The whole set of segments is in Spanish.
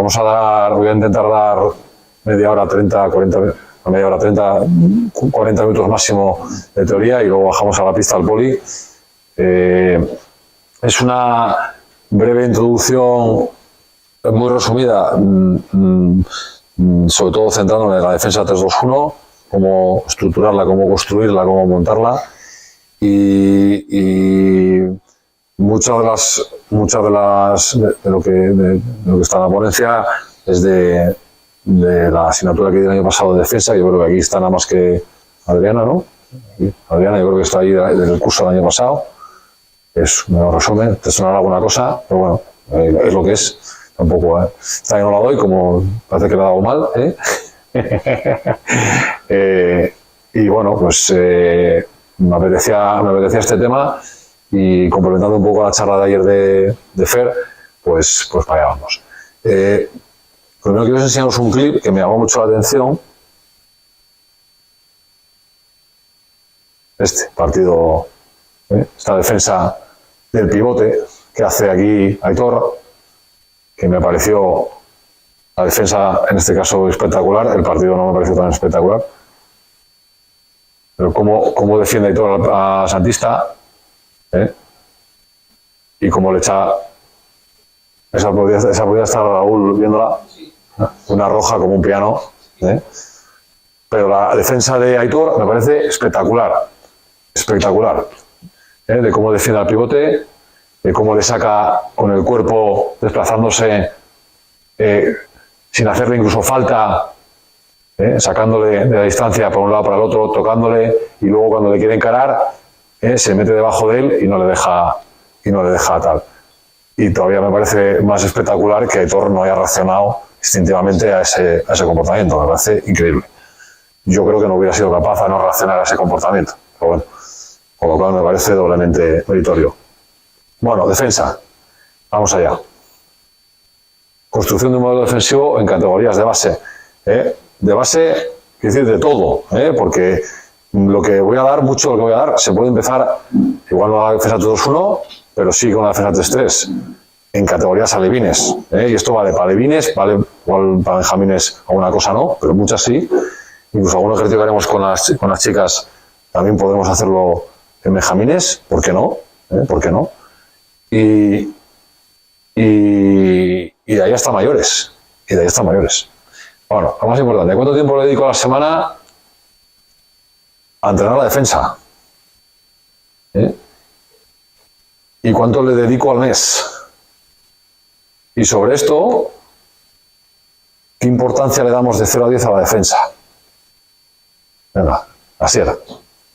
voy a intentar dar media hora 30, 40, media hora 30, 40 minutos máximo de teoría y luego bajamos a la pista al poli. Es una breve introducción muy resumida, sobre todo centrándome en la defensa 3-2-1, cómo estructurarla, cómo construirla, cómo montarla y muchas de lo que está en la ponencia es de la asignatura que di el año pasado de defensa. Yo creo que aquí está nada más que Adriana, ¿no? Adriana, yo creo que está ahí del curso del año pasado. Es un resumen, te sonará alguna cosa, pero bueno, es lo que es. Tampoco, esta que no la doy, como parece que la he dado mal, y bueno, pues me apetecía este tema y complementando un poco la charla de ayer de Fer, pues para allá vamos. Primero quiero enseñaros un clip que me llamó mucho la atención. Este partido, esta defensa del pivote que hace aquí Aitor, que me pareció la defensa en este caso espectacular, el partido no me pareció tan espectacular, pero cómo defiende Aitor a Santista, y cómo le echa, esa podría estar Raúl viéndola, una roja como un piano, pero la defensa de Aitor me parece espectacular, de cómo defiende al pivote, de cómo le saca con el cuerpo desplazándose sin hacerle incluso falta, sacándole de la distancia por un lado para el otro, tocándole, y luego cuando le quiere encarar se mete debajo de él y no le deja tal. Y todavía me parece más espectacular que Aitor no haya reaccionado instintivamente a ese comportamiento. Me parece increíble. Yo creo que no hubiera sido capaz de no reaccionar a ese comportamiento, pero bueno, con lo cual me parece doblemente meritorio. Bueno, defensa. Vamos allá. Construcción de un modelo defensivo en categorías de base. De base, quiero decir, de todo, porque lo que voy a dar, mucho de lo que voy a dar, se puede empezar, igual no a la defensa 3-2-1, pero sí con la defensa 3-3, en categorías alevines. Y esto vale para alevines, vale igual para benjamines alguna cosa no, pero muchas sí. Incluso algún ejercicio que haremos con las chicas también podemos hacerlo en benjamines, ¿por qué no? ¿Por qué no? Y de ahí hasta mayores. Bueno, lo más importante, ¿cuánto tiempo le dedico a la semana a entrenar la defensa? ¿Y cuánto le dedico al mes? Y sobre esto, ¿qué importancia le damos de 0 a 10 a la defensa? Venga, Asier.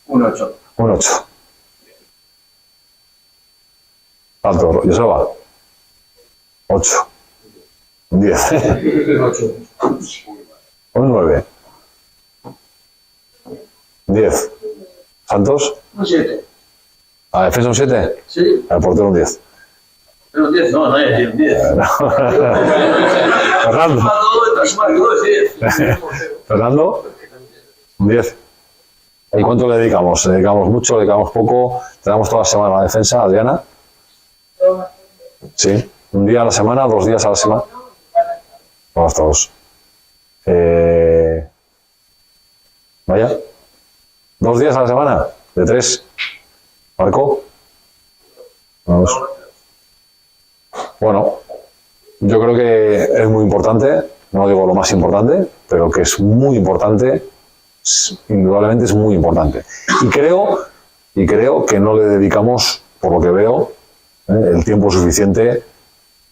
Un 8. Un 8. Alto, Joseba. 8. Un 10. 8. Un 9. 10. ¿Santos? Un 7. ¿A defensa un 7? Sí. Al portero un 10. Pero un 10, no hay un 10. Fernando. Fernando, un 10. ¿Y cuánto le dedicamos? ¿Le dedicamos mucho? ¿Le dedicamos poco? ¿Tenemos toda la semana a la defensa, Adriana? Sí. ¿Un día a la semana? ¿2 días a la semana? No, hasta 2. Vaya. 2 días a la semana. ¿De 3? ¿Marco? Vamos. Bueno, yo creo que es muy importante, no digo lo más importante, pero que es muy importante, indudablemente es muy importante. Y creo que no le dedicamos, por lo que veo, el tiempo suficiente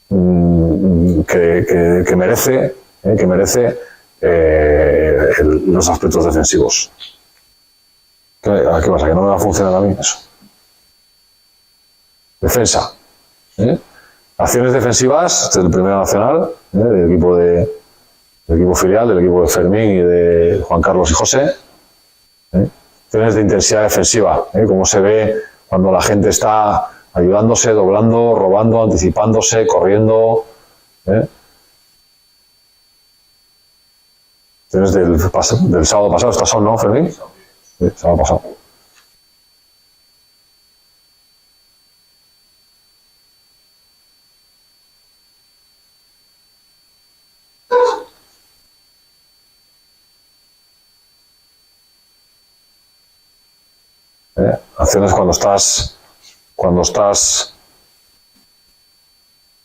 que merece los aspectos defensivos. ¿Qué pasa? ¿Que no me va a funcionar a mí eso? Defensa. Acciones defensivas del Primera Nacional, del equipo filial, del equipo de Fermín y de Juan Carlos y José. Acciones de intensidad defensiva, como se ve cuando la gente está ayudándose, doblando, robando, anticipándose, corriendo. Acciones del sábado pasado, ¿estas son, no, Fermín? Sí, sábado pasado. Acciones cuando estás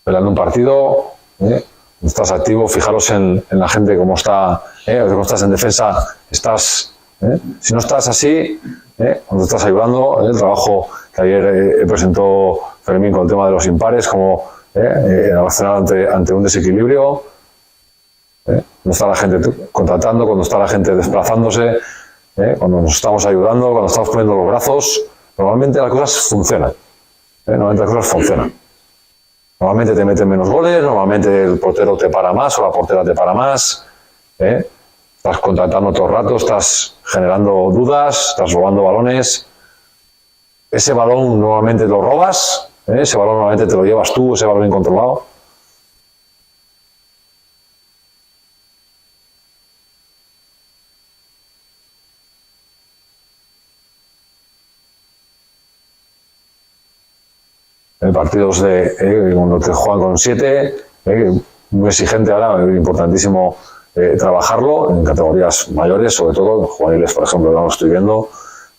peleando un partido, cuando estás activo, fijaros en la gente cómo está, cuando estás en defensa, si no estás así, cuando estás ayudando, el trabajo que ayer presentó Fermín con el tema de los impares, como reaccionar ante un desequilibrio, cuando está la gente contratando, cuando está la gente desplazándose, cuando nos estamos ayudando, cuando estamos poniendo los brazos, normalmente las cosas funcionan. Normalmente te meten menos goles, normalmente el portero te para más o la portera te para más. Estás contratando todo el rato, estás generando dudas, estás robando balones. Ese balón normalmente lo robas, ese balón normalmente te lo llevas tú, ese balón incontrolado. Partidos cuando te juegan con 7, muy exigente ahora, importantísimo trabajarlo en categorías mayores, sobre todo en juveniles, por ejemplo, no lo estoy viendo,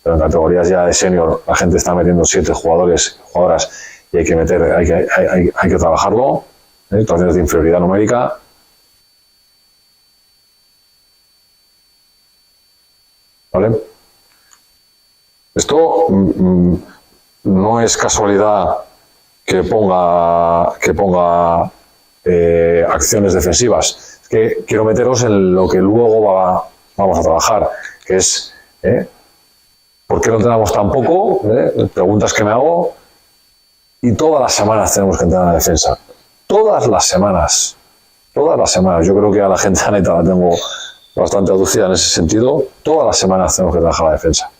pero en categorías ya de senior la gente está metiendo 7 jugadores, jugadoras, y hay que trabajarlo, situaciones de inferioridad numérica. ¿Vale? Esto no es casualidad que ponga acciones defensivas. Es que quiero meteros en lo que luego vamos a trabajar, que es ¿por qué no entrenamos tan poco? Preguntas que me hago. Y todas las semanas tenemos que entrenar a la defensa. Todas las semanas. Yo creo que a la gente neta la tengo bastante aducida en ese sentido. Todas las semanas tenemos que trabajar la defensa.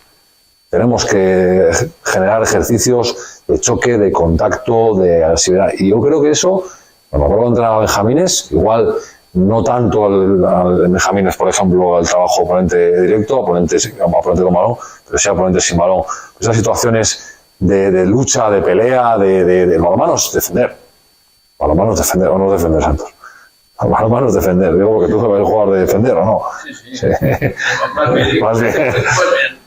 Tenemos que generar ejercicios de choque, de contacto, de agresividad. Y yo creo que eso, cuando vuelvo a entrenar a Benjamines, igual no tanto al Benjamines, por ejemplo, el trabajo oponente directo, oponente con balón, pero sí oponente sin balón. Esas situaciones de lucha, de pelea, de balonmanos, defender. Balonmanos, defender, o no defender, Santos. Balonmanos, defender. Digo, porque tú sabes jugar de defender, ¿o no? Sí. Más bien.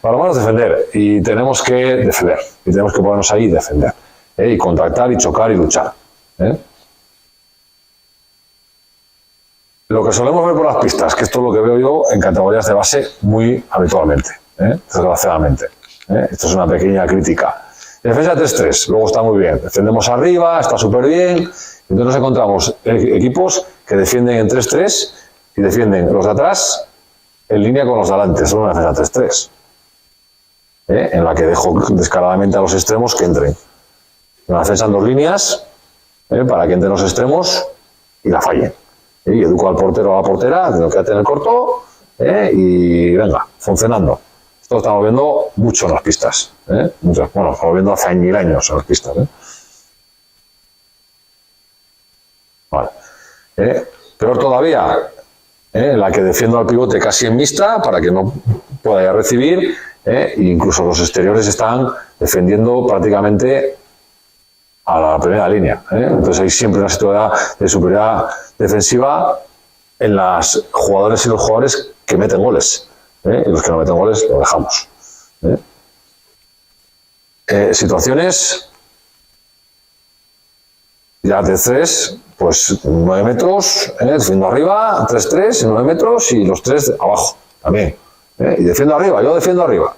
Balonmanos, defender. Y tenemos que defender. Y tenemos que ponernos ahí y defender. Y contactar y chocar y luchar. Lo que solemos ver por las pistas, que esto es lo que veo yo en categorías de base muy habitualmente, desgraciadamente. Esto es una pequeña crítica. Defensa 3-3, luego está muy bien. Defendemos arriba, está súper bien. Entonces nos encontramos equipos que defienden en 3-3 y defienden los de atrás en línea con los de adelante. Es una defensa 3-3. En la que dejo descaradamente a los extremos que entren. Una defensa en 2 líneas para que entren los extremos y la fallen. Y educo al portero o a la portera, tengo que tener corto y venga, funcionando. Esto lo estamos viendo mucho en las pistas. Estamos viendo hace mil años en las pistas. Vale. Peor todavía, la que defiendo al pivote casi en mixta para que no pueda ya recibir, incluso los exteriores están defendiendo prácticamente a la primera línea. Entonces hay siempre una situación de superioridad defensiva en las jugadoras y los jugadores que meten goles. Y los que no meten goles lo dejamos. Situaciones ya de 3, pues 9 metros, defiendo arriba, 3-3, 9 metros y los 3 abajo también. Y defiendo arriba, yo defiendo arriba.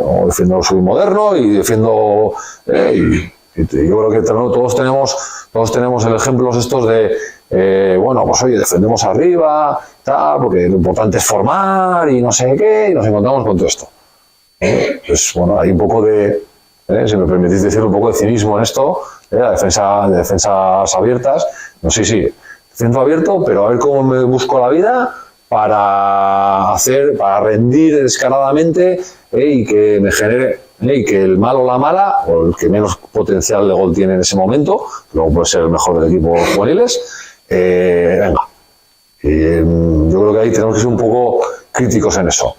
O defiendo submoderno y defiendo... yo creo que todos tenemos el ejemplo estos de pues oye, defendemos arriba, tal, porque lo importante es formar y no sé qué, y nos encontramos con todo esto. Pues bueno, hay un poco de, si me permitís decir, un poco de cinismo en esto, defensas abiertas. No sé si centro abierto, pero a ver cómo me busco la vida para rendir descaradamente y que me genere, y que el malo o la mala, o el que menos potencial de gol tiene en ese momento, luego puede ser el mejor del equipo juveniles, venga. Yo creo que ahí tenemos que ser un poco críticos en eso.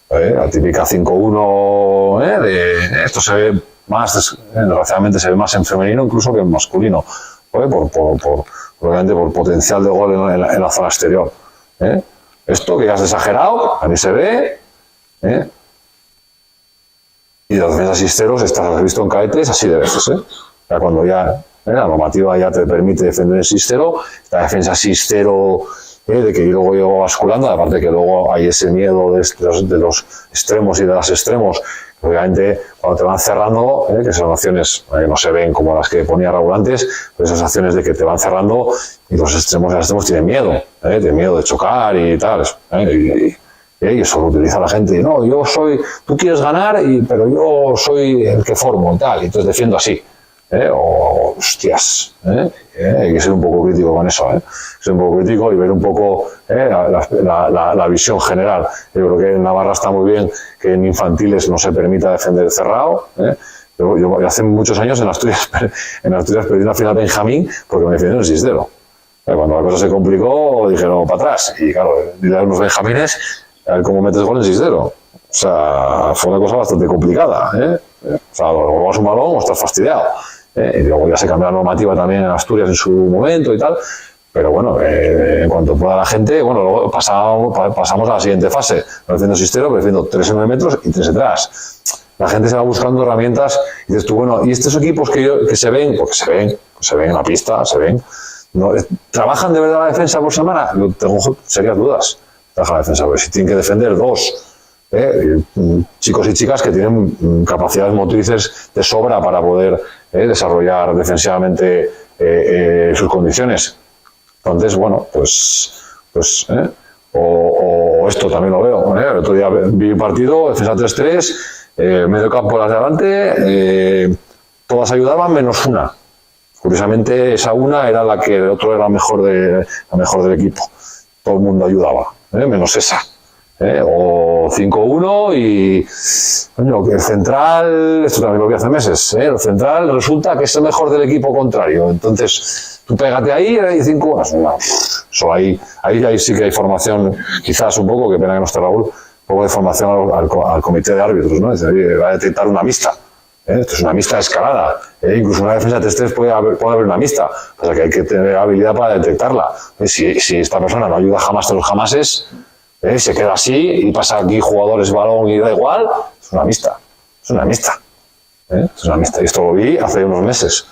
La típica 5-1, esto se ve más, desgraciadamente se ve más en femenino incluso que en masculino, obviamente por potencial de gol en la zona exterior. Esto que ya es exagerado, a mí se ve, Y los defensas sisteros, has visto en cadetes así de veces, ¿eh? Ya cuando ya la normativa ya te permite defender el sistero, la defensa sistero, de que luego yo basculando, aparte que luego hay ese miedo de los extremos y de los extremos. Obviamente, cuando te van cerrando, que son acciones no se ven como las que ponía Raúl antes, pero esas acciones de que te van cerrando y los extremos tienen miedo, tienen miedo de chocar y tal. Y eso lo utiliza la gente. No, tú quieres ganar, pero yo soy el que formo y tal, y entonces defiendo así. Hostias, hay que ser un poco crítico con eso, ser un poco crítico y ver un poco la visión general. Yo creo que en Navarra está muy bien que en infantiles no se permita defender cerrado. Yo hace muchos años en Asturias perdí una final Benjamín porque me defendieron el sistero. Cuando la cosa se complicó dijeron para atrás y claro, dile a unos benjamines a ver cómo metes gol en sistero. O sea, fue una cosa bastante complicada, O sea, o robas un balón o estás fastidiado. Y luego ya se cambió la normativa también en Asturias en su momento y tal. Pero bueno, en cuanto pueda la gente, bueno, luego pasamos a la siguiente fase. No defiendo sistero, pero defiendo 3 en 9 metros y 3 detrás. La gente se va buscando herramientas y dices tú, bueno, y estos equipos que se ven, porque se ven en la pista, se ven, ¿no? ¿Trabajan de verdad la defensa por semana? Yo tengo serias dudas. Trabaja la defensa, porque si tienen que defender 2 chicos y chicas que tienen capacidades motrices de sobra para poder desarrollar defensivamente sus condiciones. Entonces, bueno, o esto también lo veo. El otro día vi un partido, defensa 3-3, medio campo las de adelante, todas ayudaban menos una. Curiosamente, esa una era la que el otro era la mejor del equipo. Todo el mundo ayudaba, menos esa. O 5-1 y coño, el central, esto también lo vi hace meses, el central resulta que es el mejor del equipo contrario, entonces tú pégate ahí y 5-1, eso ahí sí que hay formación, quizás un poco, que pena que no esté Raúl, un poco de formación al comité de árbitros, ¿no? Es decir, va a detectar una mixta. Esto es una mixta escalada. Incluso una defensa 3-3 puede haber una mixta. O sea que hay que tener habilidad para detectarla. Si esta persona no ayuda jamás de los jamases, se queda así y pasa aquí jugadores balón y da igual, es una mixta. Es una mixta. Y esto lo vi hace unos meses.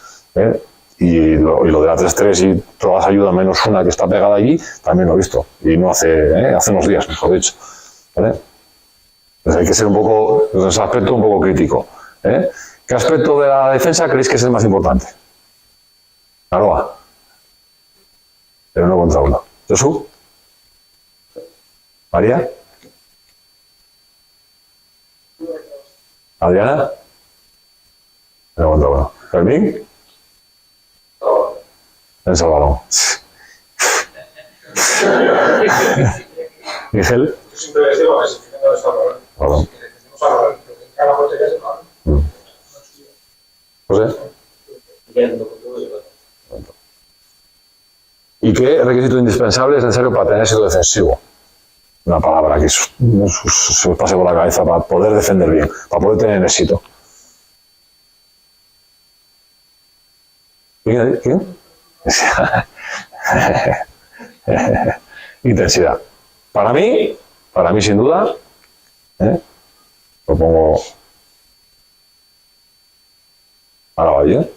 Y lo de la 3-3 y todas ayudan menos una que está pegada allí, también lo he visto. Y no hace unos días, mejor dicho. ¿Vale? Entonces hay que ser un poco, en ese aspecto, un poco crítico. ¿Qué aspecto de la defensa creéis que es el más importante? Aroa. El 1 contra 1. ¿Jesús? ¿María? ¿Adriana? El 1 contra 1. ¿Fermín? El Salvador. ¿Miguel? Siempre les digo que se fijen en Salvador. Perdón. Decimos a Salvador, porque en cada portería se va. ¿José? ¿Y qué requisito indispensable es necesario para tener éxito defensivo? Una palabra que se os pase por la cabeza para poder defender bien, para poder tener éxito. ¿Quién? Intensidad. Para mí sin duda, lo pongo a la valle.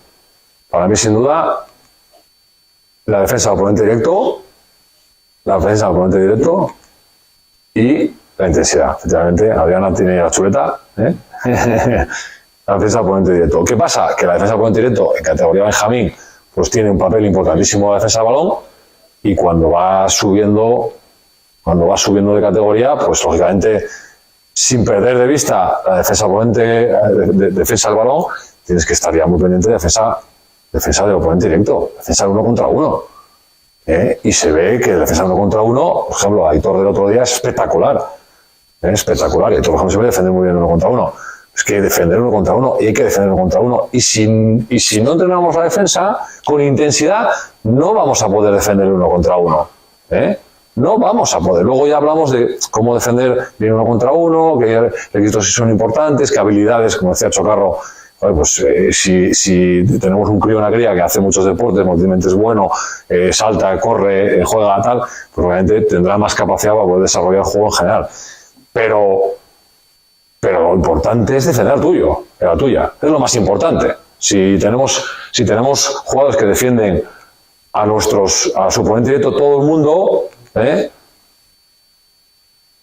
Para mí sin duda, la defensa del oponente directo, y la intensidad. Efectivamente, Adriana tiene la chuleta, la defensa del oponente directo. ¿Qué pasa? Que la defensa del oponente directo en categoría Benjamín pues tiene un papel importantísimo en la defensa del balón, y cuando va subiendo de categoría, pues lógicamente, sin perder de vista la defensa defensa del balón, tienes que estar ya muy pendiente de defensa del oponente directo, defensa del 1 contra 1. Y se ve que la defensa del 1 contra 1, por ejemplo, Aitor del otro día es espectacular. Espectacular. Y Aitor, por ejemplo, se ve defender muy bien el 1 contra 1. Es que defender 1 contra 1 y hay que defender 1 contra 1. Y si no entrenamos la defensa con intensidad, no vamos a poder defender el 1 contra 1. No vamos a poder. Luego ya hablamos de cómo defender bien 1 contra 1, qué requisitos son importantes, qué habilidades, como decía Chocarro. Pues si tenemos un crío o una cría que hace muchos deportes, motricidad es bueno, salta, corre, juega tal, pues obviamente tendrá más capacidad para poder desarrollar el juego en general. Pero pero lo importante es defender al tuyo, a la tuya. Es lo más importante. Si tenemos jugadores que defienden a su oponente directo, todo el mundo,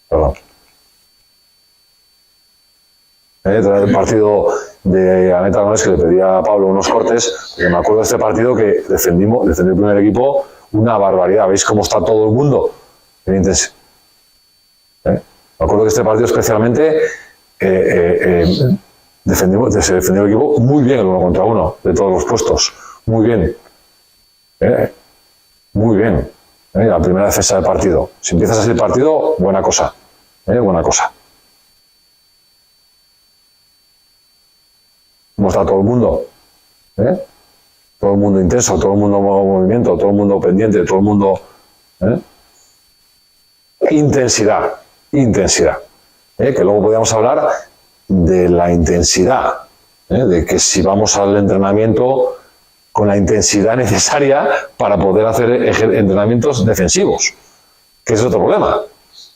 perdón. Tras el partido de Aneta Aragonés, que le pedía a Pablo unos cortes, me acuerdo de este partido que defendió el primer equipo una barbaridad. ¿Veis cómo está todo el mundo en intensidad? Me acuerdo que este partido especialmente se defendió el equipo muy bien el 1 contra 1 de todos los puestos. Muy bien. Muy bien. La primera defensa del partido. Si empiezas así el partido, buena cosa. Buena cosa. ¿Cómo está todo el mundo? Todo el mundo intenso, todo el mundo en movimiento, todo el mundo pendiente, todo el mundo... Intensidad. Que luego podríamos hablar de la intensidad. De que si vamos al entrenamiento con la intensidad necesaria para poder hacer entrenamientos defensivos. Que es otro problema.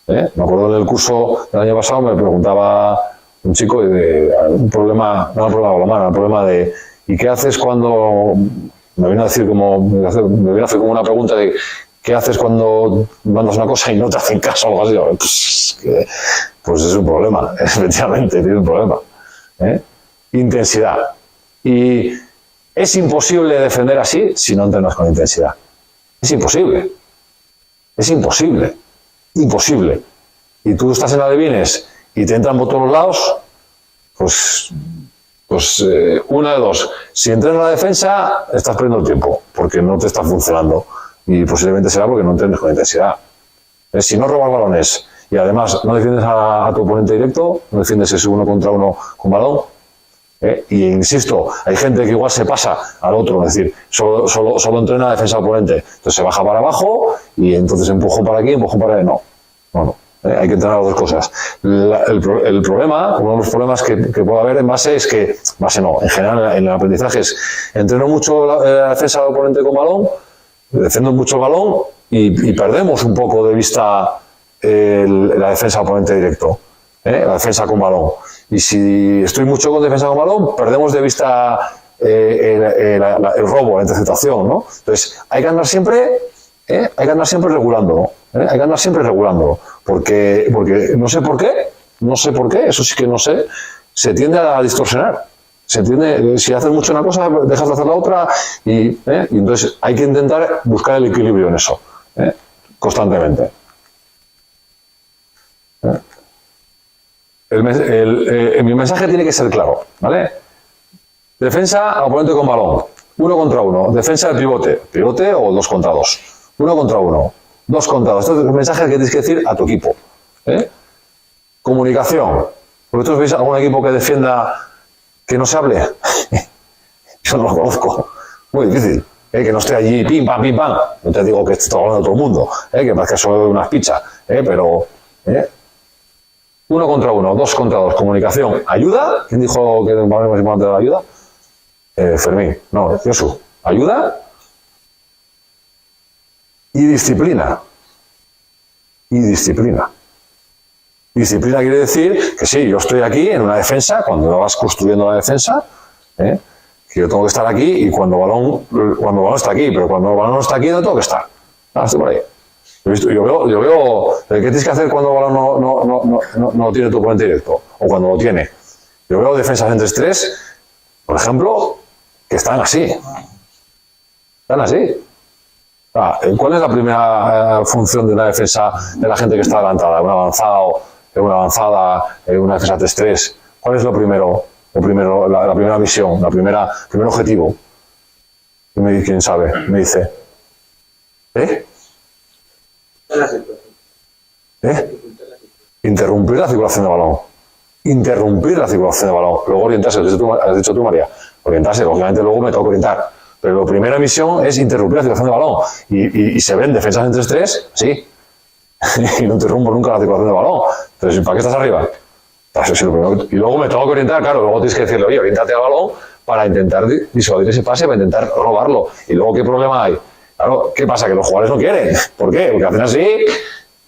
Me acuerdo en el curso del año pasado me preguntaba un chico de un problema de ¿y qué haces cuando me viene a decir como una pregunta de ¿qué haces cuando mandas una cosa y no te hacen caso o algo así? Pues es un problema, efectivamente, tiene un problema. Intensidad. Y es imposible defender así si no entrenas con intensidad. Es imposible. Imposible. Y tú estás en adivines y te entran por todos los lados, pues una de dos. Si entrenas la defensa, estás perdiendo el tiempo, porque no te está funcionando. Y posiblemente será porque no entrenes con intensidad. Si no robas balones y además no defiendes a tu oponente directo, no defiendes ese 1 contra 1 con balón, y insisto, hay gente que igual se pasa al otro, es decir, solo entrena la defensa del oponente, entonces se baja para abajo y entonces empujo para aquí, empujo para allá. No. Hay que entrenar las dos cosas. El problema, uno de los problemas que puede haber en base es que, en general en el aprendizaje es, entreno mucho la defensa del oponente con balón, defiendo mucho el balón y perdemos un poco de vista la defensa del oponente directo, la defensa con balón. Y si estoy mucho con defensa con balón, perdemos de vista el robo, la interceptación, ¿no? Entonces, hay que andar siempre regulándolo. Hay que andar siempre regulándolo. Porque no sé por qué, eso sí que no sé, se tiende a distorsionar. Se entiende, si haces mucho una cosa, dejas de hacer la otra, y entonces hay que intentar buscar el equilibrio en eso, constantemente. Mi mensaje tiene que ser claro, ¿vale? Defensa a oponente con balón, 1 contra 1. Defensa de pivote o 2 contra 2. 1 contra 1, 2 contra 2. Este es el mensaje que tienes que decir a tu equipo. Comunicación. ¿Vosotros veis algún equipo que defienda que no se hable? Yo no lo conozco. Muy difícil. Que no esté allí pim, pam, pim, pam. No te digo que esté hablando de todo el mundo. Que parezca solo unas pizzas. Pero... 1 contra 1, 2 contra 2. Comunicación. ¿Ayuda? ¿Quién dijo que el valor más importante de la ayuda? Fermín. No, Josu. ¿Ayuda? Y disciplina. Disciplina quiere decir que sí, yo estoy aquí en una defensa, cuando vas construyendo la defensa, que yo tengo que estar aquí y cuando el balón está aquí, pero cuando el balón no está aquí no tengo que estar. Estoy por ahí. Yo veo ¿qué tienes que hacer cuando el balón no tiene tu oponente directo? O cuando lo tiene. Yo veo defensas en 3-3, por ejemplo, que están así. ¿Cuál es la primera función de una defensa de la gente que está adelantada? ¿Una avanzada, una defensa 3-3? ¿Cuál es lo primero, la primera misión, el primer objetivo? ¿Quién sabe? Me dice. Interrumpir la circulación de balón. Luego orientarse, has dicho tú, María. Orientarse, obviamente luego me tengo que orientar. Pero la primera misión es interrumpir la circulación de balón. Y se ven defensas en 3-3, sí. Y no interrumpo nunca la circulación de balón. Entonces, ¿para qué estás arriba? Y luego me tengo que orientar, claro. Luego tienes que decirle, oye, oriéntate al balón para intentar disuadir ese pase, para intentar robarlo. Y luego, ¿qué problema hay? Claro, ¿qué pasa? Que los jugadores no quieren. ¿Por qué? Porque hacen así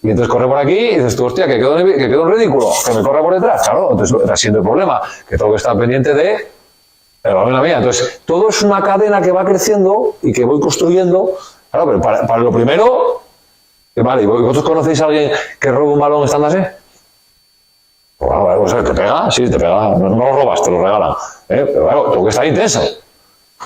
Y entonces corre por aquí y dices tú, hostia, que quedo en ridículo, que me corre por detrás. Claro, entonces está siendo el problema, que tengo que estar pendiente de el balón en la mía. Entonces, todo es una cadena que va creciendo y que voy construyendo. Claro, pero para lo primero, vale, ¿vosotros conocéis a alguien que roba un balón estando así? Pues, ¿te pega? Sí, te pega. No lo robas, te lo regalan. Pero claro, tengo que estar intenso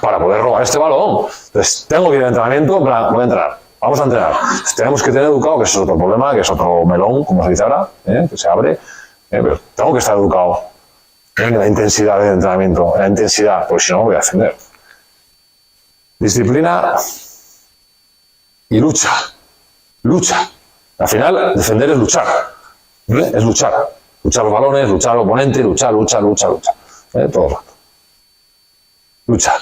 para poder robar este balón. Entonces, tengo que ir al entrenamiento, voy a entrenar. Vamos a entrenar. Entonces, tenemos que tener educado, que eso es otro problema, que es otro melón, como se dice ahora, que se abre. Pero tengo que estar educado en la intensidad del entrenamiento, en la intensidad, porque si no voy a defender. Disciplina y lucha. Lucha. Al final, defender es luchar. Es luchar. Luchar los balones, luchar al oponente, luchar. Todo el rato. Lucha.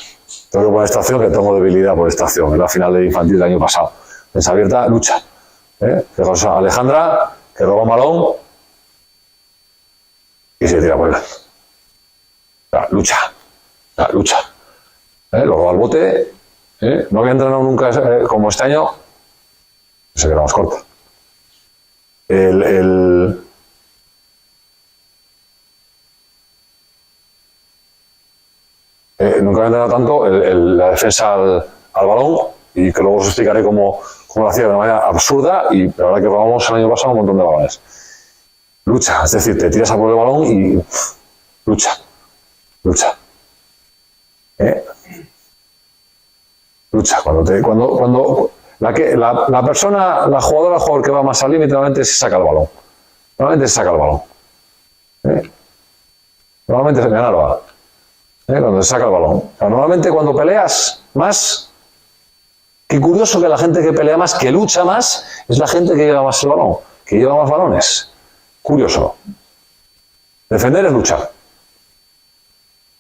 Tengo que poner esta acción, que tengo debilidad por esta acción. Es la final de infantil del año pasado. Defensa abierta, lucha. Fijaos a Alejandra, que roba un balón y se tira por él. Lucha. Lo roba al bote. No había entrenado nunca como este año. Se queda más corta. Nunca había entrenado tanto la defensa al balón, y que luego os explicaré cómo lo hacía de una manera absurda, y la verdad que robamos el año pasado un montón de balones. Lucha, es decir, te tiras a por el balón y lucha. Lucha, cuando la persona, la jugadora, el jugador que va más al límite, normalmente se saca el balón. Normalmente se gana el balón. Cuando se saca el balón. O sea, normalmente cuando peleas más, qué curioso que la gente que pelea más, que lucha más, es la gente que lleva más el balón, que lleva más balones. Curioso. Defender es luchar.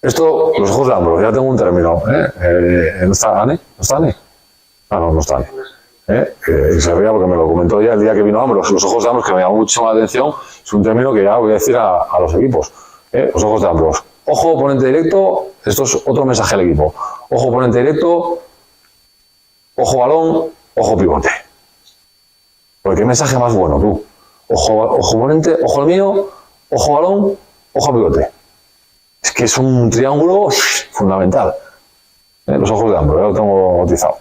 Esto, los ojos de Ambros, ya tengo un término. ¿No está Ani? ¿No está Ani? No está Ani. Y se ría porque me lo comentó ya el día que vino Ambros. Los ojos de Ambros, que me llamó mucho la atención, es un término que ya voy a decir a los equipos. Los ojos de Ambros. Ojo, oponente directo, esto es otro mensaje al equipo. Ojo, oponente directo, ojo balón, ojo pivote. Porque qué mensaje más bueno, tú. Ojo oponente, ojo el mío, ojo balón, ojo pivote. Es que es un triángulo fundamental. Los ojos de Ambros, ya lo tengo bautizado.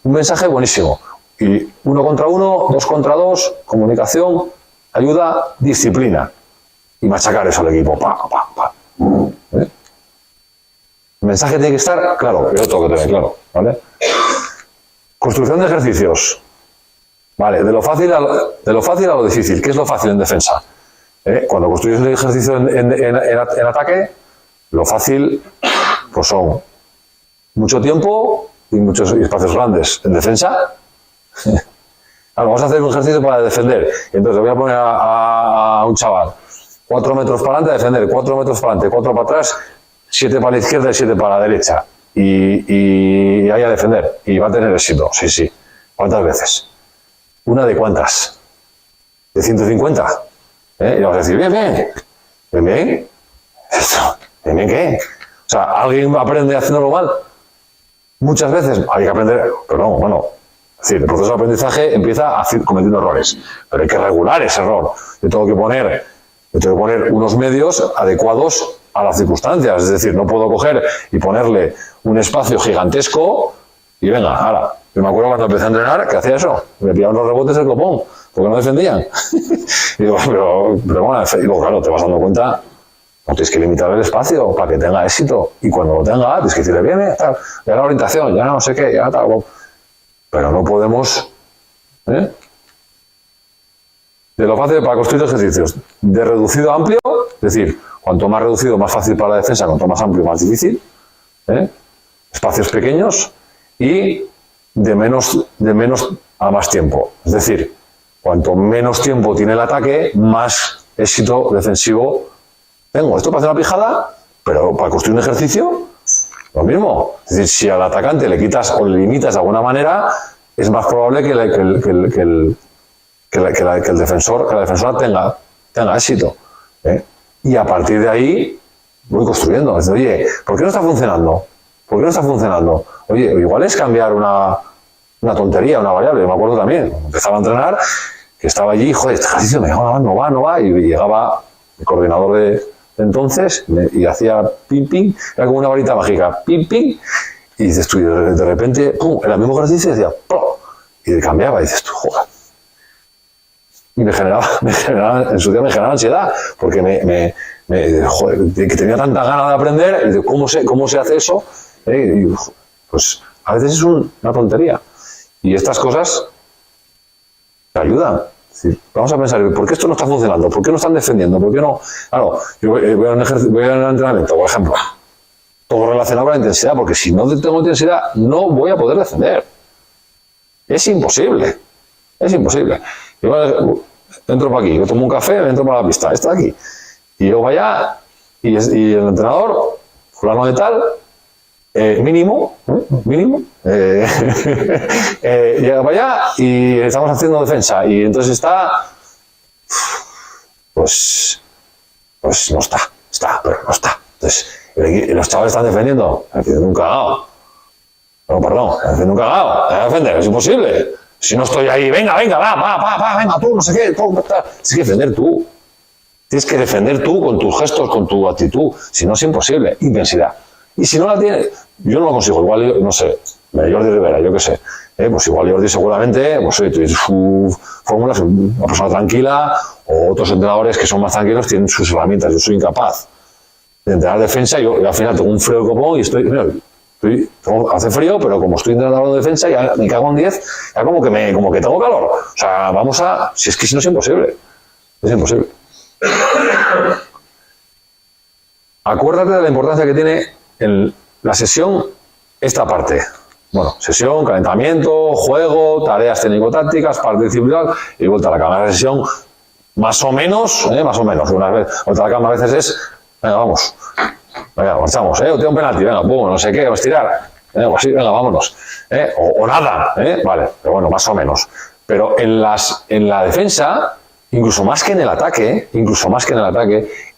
Un mensaje buenísimo. Y 1 contra 1, 2 contra 2, comunicación, ayuda, disciplina. Y machacar eso al equipo. El mensaje tiene que estar claro, yo tengo que tener claro, ¿vale? Construcción de ejercicios. Vale, de lo fácil a lo difícil. ¿Qué es lo fácil en defensa? Cuando construyes un ejercicio en ataque, lo fácil pues son mucho tiempo y muchos espacios grandes. En defensa, vamos a hacer un ejercicio para defender. Y entonces le voy a poner a un chaval 4 metros para adelante a defender, 4 metros para adelante, 4 para atrás, 7 para la izquierda y 7 para la derecha. Y ahí a defender. Y va a tener éxito, sí. ¿Cuántas veces? ¿Una de cuántas? ¿De 150? Y vamos a decir, bien. ¿Bien qué? O sea, ¿alguien aprende haciéndolo mal? Muchas veces hay que aprender, pero no, bueno. Es decir, el proceso de aprendizaje empieza cometiendo errores, pero hay que regular ese error. Yo tengo que poner unos medios adecuados a las circunstancias. Es decir, no puedo coger y ponerle un espacio gigantesco y venga, ahora. Yo me acuerdo cuando empecé a entrenar que hacía eso. Me pillaban los rebotes del copón, porque no defendían. Y digo, pero bueno, y luego, claro, te vas dando cuenta, no tienes que limitar el espacio para que tenga éxito. Y cuando lo tenga, tienes que decirle, viene, tal, ya la orientación, ya no sé qué, ya tal. Pero no podemos. De lo fácil para construir ejercicios. De reducido a amplio, es decir, cuanto más reducido, más fácil para la defensa, cuanto más amplio, más difícil. Espacios pequeños y de menos a más tiempo. Es decir, cuanto menos tiempo tiene el ataque, más éxito defensivo tengo. Esto parece una pijada, pero para construir un ejercicio, lo mismo. Es decir, si al atacante le quitas o le limitas de alguna manera, es más probable que la defensora tenga éxito. Y a partir de ahí voy construyendo. Es decir, oye, ¿por qué no está funcionando? Oye, igual es cambiar una una tontería, una variable. Me acuerdo también, cuando empezaba a entrenar, que estaba allí, joder, este ejercicio no va, y llegaba el coordinador de entonces y hacía ping, ping, era como una varita mágica, ping, ping, y dices tú, de repente, pum, era el mismo ejercicio y decía, ¡pum! Y cambiaba, y dices tú, joder. Y me generaba, en su día me generaba ansiedad, porque joder, que tenía tanta ganas de aprender, de cómo se hace eso, y, pues a veces es una tontería. Y estas cosas te ayudan. Es decir, vamos a pensar, ¿por qué esto no está funcionando? ¿Por qué no están defendiendo? ¿Por qué no? Claro, yo voy a un entrenamiento, por ejemplo, todo relacionado con la intensidad, porque si no tengo intensidad, no voy a poder defender. Es imposible. Es imposible. Yo entro para aquí, yo tomo un café, me entro para la pista, está aquí. Y yo voy allá, y el entrenador, fulano de tal, mínimo, llega para allá y estamos haciendo defensa. Y entonces está, pues no está, pero no está. Entonces, los chavales están defendiendo un cagado. No, perdón, defendiendo un cagado, defender, es imposible. Si no estoy ahí, venga, va, venga, tú, no sé qué, tienes que defender tú. Tienes que defender tú con tus gestos, con tu actitud. Si no, es imposible. Intensidad. Y si no la tiene, yo no lo consigo. Igual, no sé, Jordi Rivera, yo qué sé. Pues igual Jordi seguramente, pues su fórmula es una persona tranquila, o otros entrenadores que son más tranquilos tienen sus herramientas. Yo soy incapaz de entrenar defensa. Yo al final tengo un frío de copón y hace frío, pero como estoy entrenando de defensa, ya me cago en 10, ya como que tengo calor. O sea, si no es imposible. Es imposible. Acuérdate de la importancia que tiene en la sesión esta parte. Bueno, sesión, calentamiento, juego, tareas técnico-tácticas, parte disciplinar y vuelta a la cama. La sesión, más o menos. Una vez, vuelta a la cama a veces es, venga, vamos. Venga, marchamos, o tengo un penalti, venga, pum, no sé qué, o estirar, o así, venga, vámonos, o nada, vale, pero bueno, más o menos. Pero en la defensa, incluso más que en el ataque,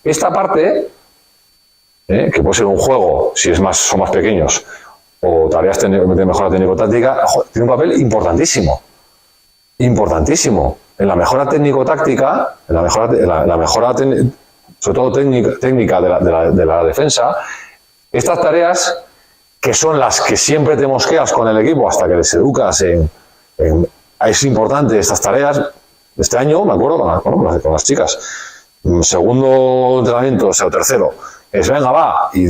esta parte, que puede ser un juego, si son más pequeños, o tareas de mejora técnico-táctica, tiene un papel importantísimo. En la mejora técnico-táctica, sobre todo técnica de la defensa, estas tareas, que son las que siempre te mosqueas con el equipo hasta que les educas es importante estas tareas. Este año, me acuerdo, con las chicas, segundo entrenamiento, o tercero, es venga, va, y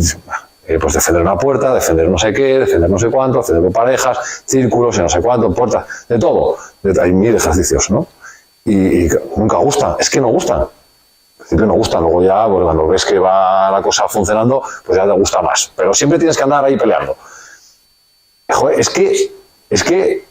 pues defender una puerta, defender no sé qué, defender no sé cuánto, defender con parejas, círculos y no sé cuánto, puertas, de todo. Hay 1000 ejercicios, ¿no? Y nunca gustan, es que no gustan. Al principio no gustan, luego ya, porque cuando ves que va la cosa funcionando, pues ya te gusta más. Pero siempre tienes que andar ahí peleando. Joder, es que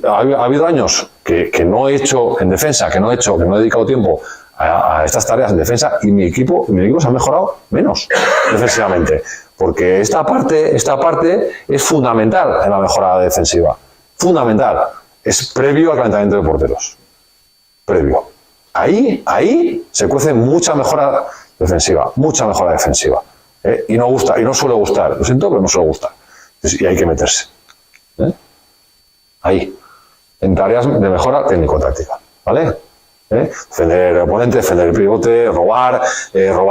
ha habido años que no he hecho en defensa, que no he dedicado tiempo a estas tareas en defensa y mi equipo se ha mejorado menos defensivamente. Porque esta parte es fundamental en la mejora defensiva. Fundamental. Es previo al calentamiento de porteros. Previo. Ahí se cuece mucha mejora defensiva. Y no suele gustar. Lo siento, pero no suele gustar. Y hay que meterse. Ahí. En tareas de mejora técnico-táctica. ¿Vale? Defender el oponente, defender el pivote, robar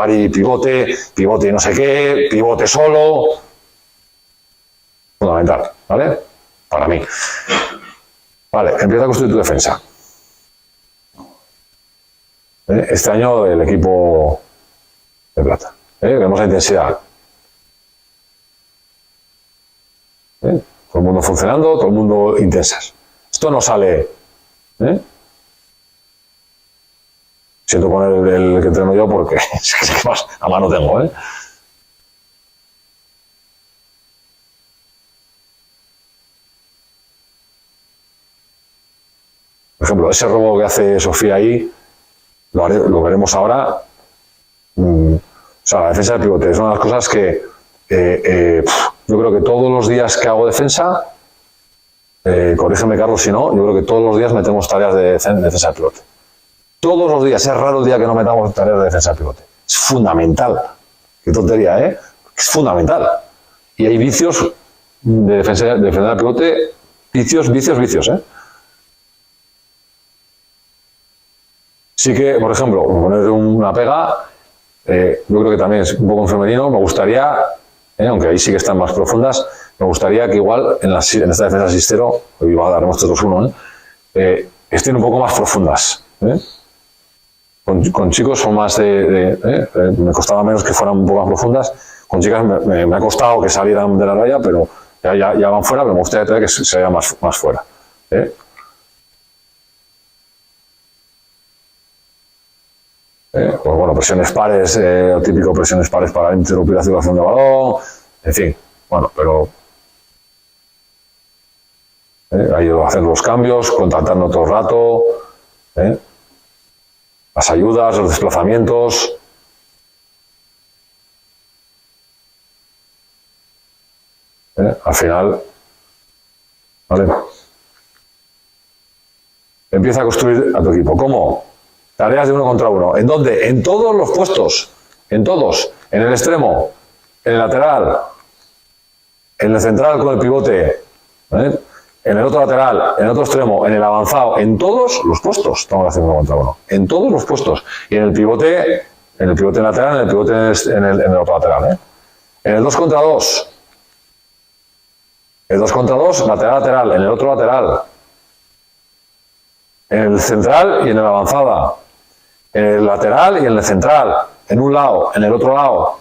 y pivote y no sé qué, pivote solo. Fundamental. ¿Vale? Para mí. Vale, empieza a construir tu defensa. Este año el equipo de plata. Vemos la intensidad. Todo el mundo funcionando, todo el mundo intensas. Esto no sale. Siento poner el que entreno yo porque es que más a mano tengo. Por ejemplo, ese robo que hace Sofía ahí, lo veremos ahora. O sea, la defensa del pivote es una de las cosas que yo creo que todos los días que hago defensa, corrígeme Carlos si no, yo creo que todos los días metemos tareas de defensa del pivote. Todos los días, es raro el día que no metamos tareas de defensa del pivote. Es fundamental. Qué tontería, Es fundamental. Y hay vicios de defender al pivote Vicios, ¿eh? Sí que, por ejemplo, poner una pega, yo creo que también es un poco en femenino, me gustaría, aunque ahí sí que están más profundas, me gustaría que igual en esta defensa sistero, hoy va a dar nuestro 2-1, estén un poco más profundas. Con chicos son más me costaba menos que fueran un poco más profundas, con chicas me ha costado que salieran de la raya, pero ya van fuera, pero me gustaría todavía que se vaya más fuera. Pues bueno, presiones pares, el típico presiones pares para interrumpir la circulación del balón, en fin, bueno, pero ha ido haciendo los cambios, contactando todo el rato, las ayudas, los desplazamientos. Al final, ¿vale? Empieza a construir a tu equipo. ¿Cómo? Tareas de 1 contra 1. ¿En dónde? En todos los puestos. En todos. En el extremo, en el lateral, en el central con el pivote, ¿vale? En el otro lateral, en el otro extremo, en el avanzado, en todos los puestos estamos haciendo 1 contra 1. En todos los puestos. Y en el pivote lateral, en el pivote en el otro lateral. En el 2 contra 2. El 2 contra 2, lateral, en el otro lateral. En el central y en el avanzada. En el lateral y en el central. En un lado, en el otro lado.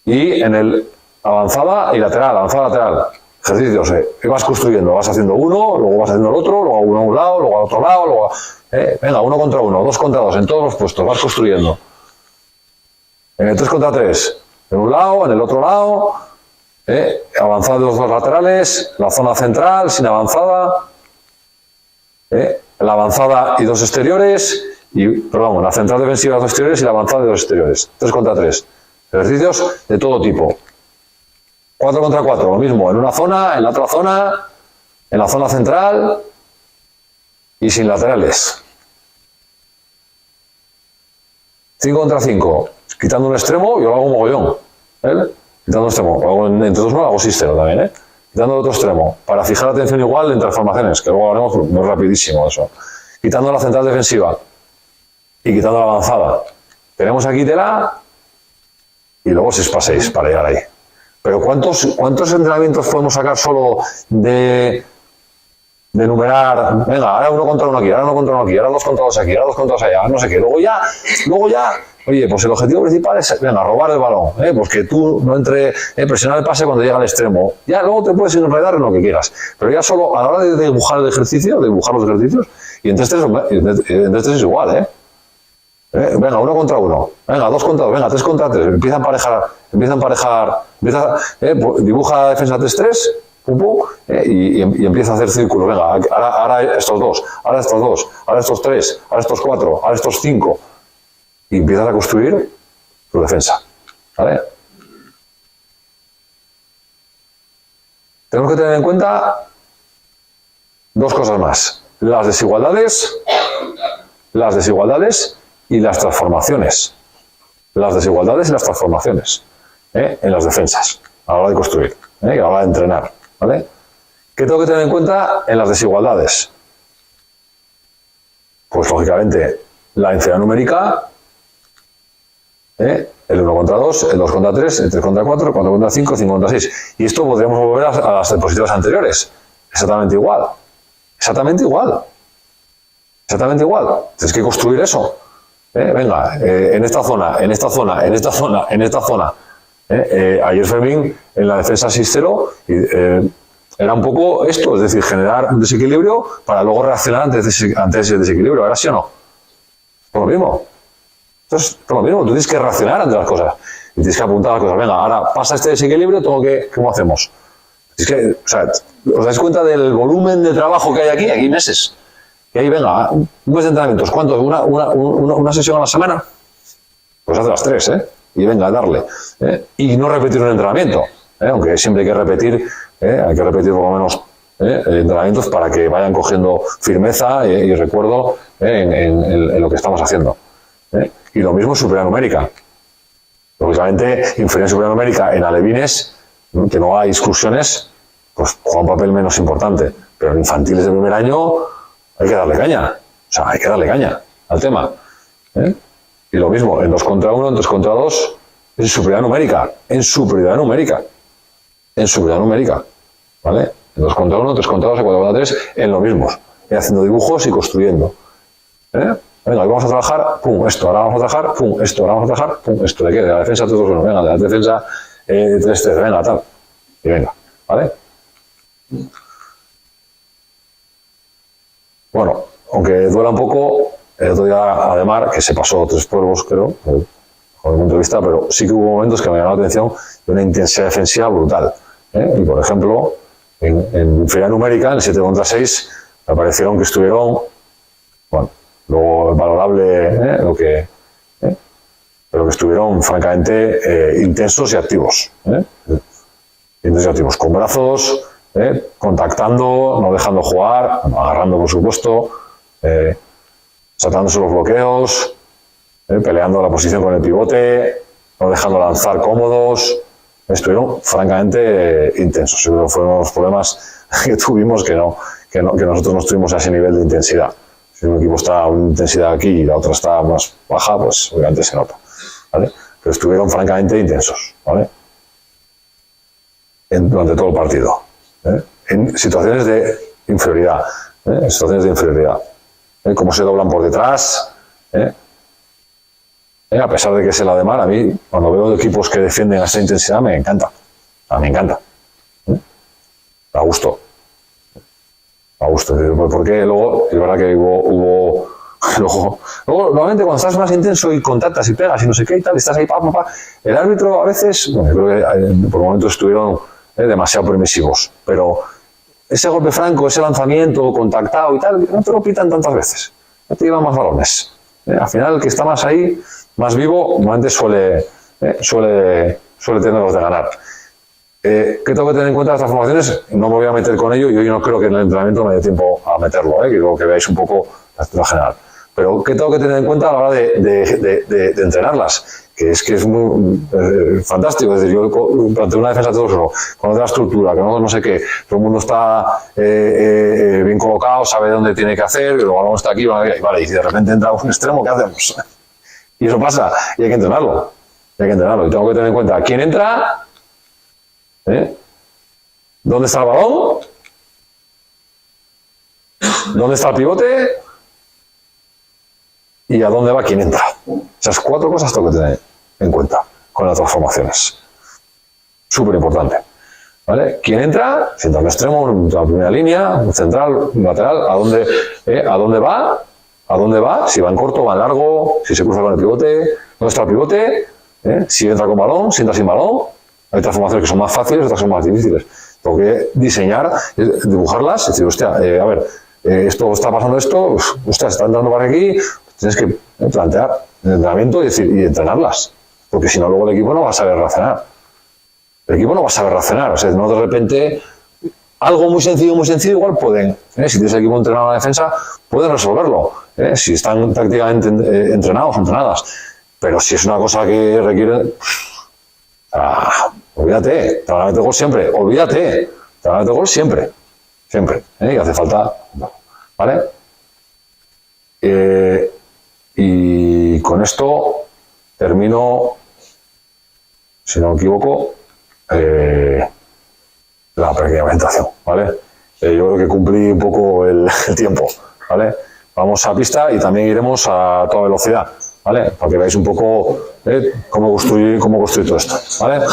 Y en el avanzada y lateral, avanzada lateral. Ejercicios, vas construyendo, vas haciendo uno, luego vas haciendo el otro, luego uno a un lado, luego al otro lado, luego... venga, 1 contra 1, 2 contra 2, en todos los puestos, vas construyendo. En el 3 contra 3, en un lado, en el otro lado, avanzada de los dos laterales, la zona central, sin avanzada, la avanzada y 2 exteriores, la central defensiva de 2 exteriores y la avanzada de 2 exteriores. 3 contra 3. Ejercicios de todo tipo. 4 contra 4, lo mismo, en una zona, en la otra zona, en la zona central y sin laterales. 5 contra 5, quitando un extremo, yo lo hago un mogollón. Quitando un extremo, entre dos no lo hago sistero también, quitando el otro extremo, para fijar la atención igual en transformaciones, que luego haremos muy rapidísimo eso. Quitando la central defensiva y quitando la avanzada. Tenemos aquí tela y luego 6x6 para llegar ahí. Pero ¿cuántos entrenamientos podemos sacar solo de numerar? Venga, ahora 1 contra 1 aquí, ahora 1 contra 1 aquí, ahora 2 contra 2 aquí, ahora 2 contra 2 allá, no sé qué. Luego ya, oye, pues el objetivo principal es, venga, robar el balón, pues que tú no entre, presionar el pase cuando llega al extremo. Ya luego te puedes enredar en lo que quieras. Pero ya solo a la hora de dibujar el ejercicio, de dibujar los ejercicios, y entre estos es igual, venga, 1 contra 1, venga, 2 contra 2, venga, 3 contra 3, empieza a emparejar, dibuja defensa 3-3, y empieza a hacer círculos, venga, ahora estos 2, ahora estos 2, ahora estos 3, ahora estos 4, ahora estos 5, y empiezas a construir tu defensa, ¿vale? Tenemos que tener en cuenta 2 cosas más, las desigualdades y las transformaciones. Las desigualdades y las transformaciones en las defensas, a la hora de construir, a la hora de entrenar, ¿vale? ¿Qué tengo que tener en cuenta en las desigualdades? Pues lógicamente la densidad numérica, el 1 contra 2, el 2 contra 3, el 3 contra 4, el 4 contra 5, el 5 contra 6. Y esto podríamos volver a las diapositivas anteriores. Exactamente igual. Exactamente igual. Exactamente igual. Tienes que construir eso. Venga, en esta zona, en esta zona, en esta zona, en esta zona. Ayer Fermín, en la defensa 6-0, era un poco esto, es decir, generar un desequilibrio para luego reaccionar ante ese desequilibrio. ¿Ahora sí o no? Por lo mismo. Entonces, por lo mismo, tú tienes que reaccionar ante las cosas. Y tienes que apuntar las cosas. Venga, ahora pasa este desequilibrio, ¿cómo hacemos? Es que, o sea, ¿os dais cuenta del volumen de trabajo que hay aquí? Aquí hay meses. Y ahí, venga, un mes de entrenamientos. ¿Cuántos? ¿Una sesión a la semana? Pues hace las 3, Y venga, a darle. Y no repetir un entrenamiento. Aunque siempre hay que repetir por lo menos entrenamientos para que vayan cogiendo firmeza y recuerdo en lo que estamos haciendo. Y lo mismo en superioridad numérica. Lógicamente, inferior en superioridad numérica en alevines, que no hay excursiones, pues juega un papel menos importante. Pero en infantiles de primer año hay que darle caña. O sea, hay que darle caña al tema. Y lo mismo, en 2 contra 1, en 3 contra 2, en superioridad numérica. En superioridad numérica. En superioridad numérica. ¿Vale? En 2 contra 1, 3 contra 2, en 4 contra 3, en lo mismo. Haciendo dibujos y construyendo. Venga, vamos a trabajar, pum, esto, ahora vamos a trabajar, pum, esto, ahora vamos a trabajar, pum, esto. ¿De qué? De la defensa 3-2-1, venga, de la defensa 3-3, venga, tal. Y venga, ¿vale? Bueno, aunque duela un poco, el otro día Ademar, que se pasó 3 pueblos, creo, con el punto de vista, pero sí que hubo momentos que me llamó la atención de una intensidad defensiva brutal. Y por ejemplo, en inferioridad numérica, en el 7 contra 6, me parecieron que estuvieron, bueno, luego valorable pero que estuvieron francamente intensos y activos. Intensos y activos, con brazos, contactando, no dejando jugar, agarrando por supuesto, saltándose los bloqueos, peleando la posición con el pivote, no dejando lanzar cómodos. Estuvieron francamente intensos. Fueron los problemas que tuvimos que nosotros no estuvimos a ese nivel de intensidad. Si un equipo está a una intensidad aquí y la otra está más baja, pues obviamente se nota, ¿vale? Pero estuvieron francamente intensos, ¿vale? Durante todo el partido, en situaciones de inferioridad, en situaciones de inferioridad, cómo se doblan por detrás, a pesar de que es el Ademar, a mí cuando veo equipos que defienden a esa intensidad me encanta, me encanta, a gusto. Porque luego, es verdad que luego, normalmente cuando estás más intenso y contactas y pegas y no sé qué y tal, estás ahí, el árbitro a veces, bueno, creo que por momentos estuvieron demasiado permisivos, pero ese golpe franco, ese lanzamiento contactado y tal, no te lo pitan tantas veces, no te llevan más balones. Al final, el que está más ahí, más vivo, normalmente suele tener los de ganar. ¿Qué tengo que tener en cuenta de las transformaciones? No me voy a meter con ello y hoy no creo que en el entrenamiento me dé tiempo a meterlo, quiero que veáis un poco la estructura general. Pero ¿qué tengo que tener en cuenta a la hora de entrenarlas? Que es muy fantástico. Es decir, yo planteo una defensa todo solo, conoce la estructura, que no sé qué, todo el mundo está bien colocado, sabe dónde tiene que hacer, el balón está aquí, vale, y si de repente entra un extremo, ¿qué hacemos? Y eso pasa, y hay que entrenarlo. Y tengo que tener en cuenta quién entra, ¿dónde está el balón? ¿Dónde está el pivote? ¿Y a dónde va quien entra? Esas 4 cosas tengo que tener en cuenta con las transformaciones. Súper importante. ¿Vale? ¿Quién entra? Central extremo, la primera línea, central, lateral, ¿a dónde va? ¿A dónde va? Si va en corto, va en largo, si se cruza con el pivote, ¿dónde está el pivote? Si entra con balón, si entra sin balón. Hay transformaciones que son más fáciles, otras son más difíciles. Tengo que diseñar, dibujarlas, y decir, hostia, a ver, esto está pasando esto, hostia, está entrando para aquí, tienes que plantear el entrenamiento y entrenarlas, porque si no luego el equipo no va a saber reaccionar. O sea, no de repente algo muy sencillo, igual pueden, si tienes el equipo entrenado en la defensa, pueden resolverlo, si están tácticamente entrenados o entrenadas. Pero si es una cosa que requiere, olvídate, te van a meter gol siempre, y hace falta, ¿vale? Y con esto termino, si no me equivoco, la pequeña presentación, ¿vale? Yo creo que cumplí un poco el tiempo, ¿vale? Vamos a pista y también iremos a toda velocidad, ¿vale? Para que veáis un poco cómo construir todo esto, ¿vale?